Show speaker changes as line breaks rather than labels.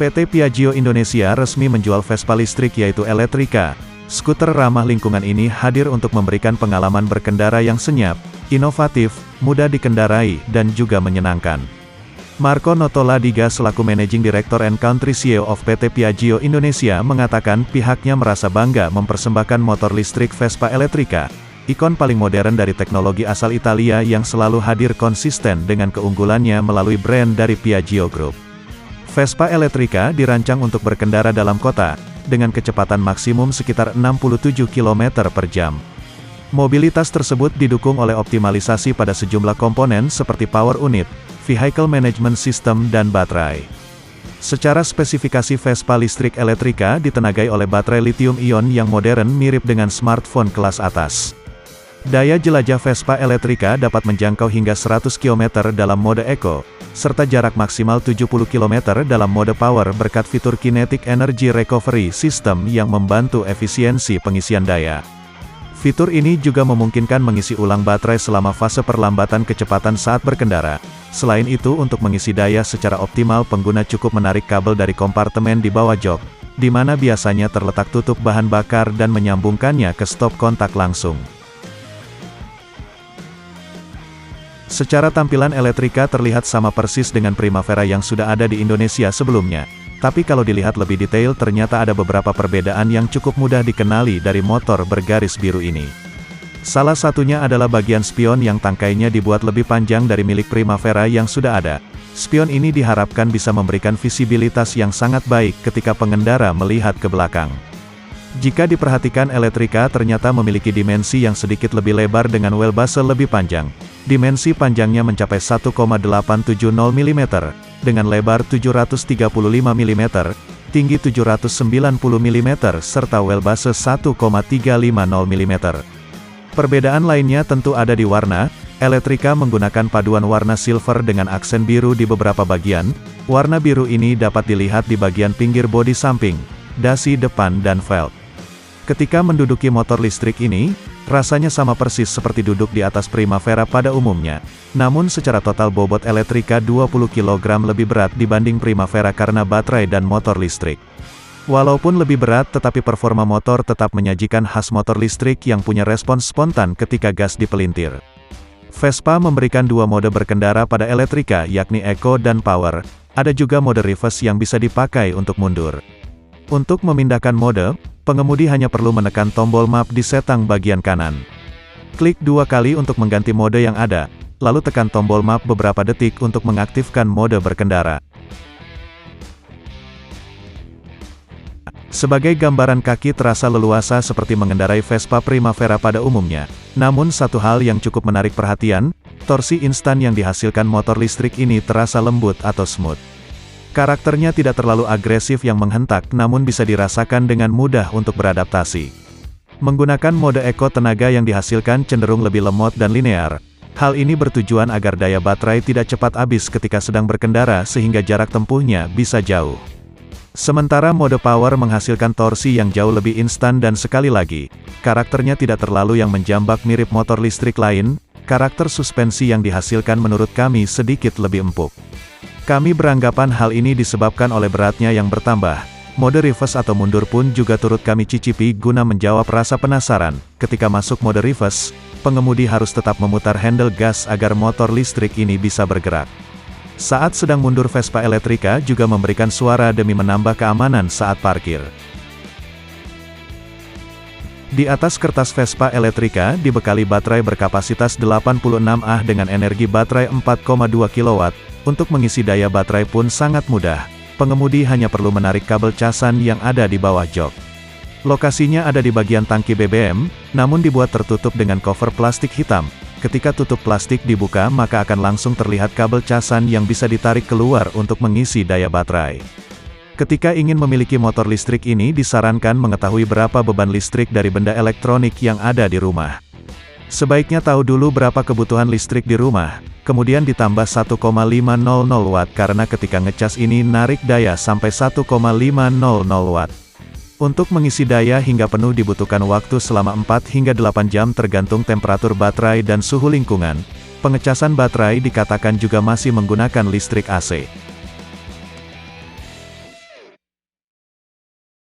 PT Piaggio Indonesia resmi menjual Vespa listrik yaitu Eletrika. Skuter ramah lingkungan ini hadir untuk memberikan pengalaman berkendara yang senyap, inovatif, mudah dikendarai, dan juga menyenangkan. Marco Nottoladiga selaku Managing Director and Country CEO of PT Piaggio Indonesia mengatakan pihaknya merasa bangga mempersembahkan motor listrik Vespa Eletrika, ikon paling modern dari teknologi asal Italia yang selalu hadir konsisten dengan keunggulannya melalui brand dari Piaggio Group. Vespa Eletrika dirancang untuk berkendara dalam kota, dengan kecepatan maksimum sekitar 67 km per jam. Mobilitas tersebut didukung oleh optimalisasi pada sejumlah komponen seperti power unit, vehicle management system, dan baterai. Secara spesifikasi Vespa listrik Eletrika ditenagai oleh baterai lithium-ion yang modern mirip dengan smartphone kelas atas. Daya jelajah Vespa Eletrika dapat menjangkau hingga 100 km dalam mode Eco, serta jarak maksimal 70 km dalam mode Power berkat fitur Kinetic Energy Recovery System yang membantu efisiensi pengisian daya. Fitur ini juga memungkinkan mengisi ulang baterai selama fase perlambatan kecepatan saat berkendara. Selain itu, untuk mengisi daya secara optimal pengguna cukup menarik kabel dari kompartemen di bawah jok, di mana biasanya terletak tutup bahan bakar dan menyambungkannya ke stop kontak langsung. Secara tampilan Eletrika terlihat sama persis dengan Primavera yang sudah ada di Indonesia sebelumnya. Tapi kalau dilihat lebih detail ternyata ada beberapa perbedaan yang cukup mudah dikenali dari motor bergaris biru ini. Salah satunya adalah bagian spion yang tangkainya dibuat lebih panjang dari milik Primavera yang sudah ada. Spion ini diharapkan bisa memberikan visibilitas yang sangat baik ketika pengendara melihat ke belakang. Jika diperhatikan Eletrika ternyata memiliki dimensi yang sedikit lebih lebar dengan wheelbase lebih panjang. Dimensi panjangnya mencapai 1,870 mm, dengan lebar 735 mm, tinggi 790 mm, serta wheelbase 1,350 mm. Perbedaan lainnya tentu ada di warna. Eletrika menggunakan paduan warna silver dengan aksen biru di beberapa bagian. Warna biru ini dapat dilihat di bagian pinggir bodi samping, dasi depan dan velg. Ketika menduduki motor listrik ini, rasanya sama persis seperti duduk di atas Primavera pada umumnya. Namun secara total bobot Eletrika 20 kg lebih berat dibanding Primavera karena baterai dan motor listrik. Walaupun lebih berat tetapi performa motor tetap menyajikan khas motor listrik yang punya respons spontan ketika gas dipelintir. Vespa memberikan dua mode berkendara pada Eletrika yakni Eco dan Power. Ada juga mode reverse yang bisa dipakai untuk mundur. Untuk memindahkan mode, pengemudi hanya perlu menekan tombol map di setang bagian kanan. Klik dua kali untuk mengganti mode yang ada, lalu tekan tombol map beberapa detik untuk mengaktifkan mode berkendara. Sebagai gambaran kaki terasa leluasa seperti mengendarai Vespa Primavera pada umumnya. Namun satu hal yang cukup menarik perhatian, torsi instan yang dihasilkan motor listrik ini terasa lembut atau smooth. Karakternya tidak terlalu agresif yang menghentak namun bisa dirasakan dengan mudah untuk beradaptasi. Menggunakan mode Eco tenaga yang dihasilkan cenderung lebih lemot dan linear. Hal ini bertujuan agar daya baterai tidak cepat habis ketika sedang berkendara sehingga jarak tempuhnya bisa jauh. Sementara mode Power menghasilkan torsi yang jauh lebih instan dan sekali lagi, karakternya tidak terlalu yang menjambak mirip motor listrik lain. Karakter suspensi yang dihasilkan menurut kami sedikit lebih empuk. Kami beranggapan hal ini disebabkan oleh beratnya yang bertambah. Mode reverse atau mundur pun juga turut kami cicipi guna menjawab rasa penasaran. Ketika masuk mode reverse, pengemudi harus tetap memutar handle gas agar motor listrik ini bisa bergerak. Saat sedang mundur Vespa Eletrika juga memberikan suara demi menambah keamanan saat parkir. Di atas kertas Vespa Eletrika dibekali baterai berkapasitas 86 Ah dengan energi baterai 4,2 kW. Untuk mengisi daya baterai pun sangat mudah. Pengemudi hanya perlu menarik kabel casan yang ada di bawah jok. Lokasinya ada di bagian tangki BBM, namun dibuat tertutup dengan cover plastik hitam. Ketika tutup plastik dibuka maka akan langsung terlihat kabel casan yang bisa ditarik keluar untuk mengisi daya baterai. Ketika ingin memiliki motor listrik ini disarankan mengetahui berapa beban listrik dari benda elektronik yang ada di rumah. Sebaiknya tahu dulu berapa kebutuhan listrik di rumah, kemudian ditambah 1,500 watt karena ketika ngecas ini narik daya sampai 1,500 watt. Untuk mengisi daya hingga penuh dibutuhkan waktu selama 4 hingga 8 jam tergantung temperatur baterai dan suhu lingkungan. Pengecasan baterai dikatakan juga masih menggunakan listrik AC.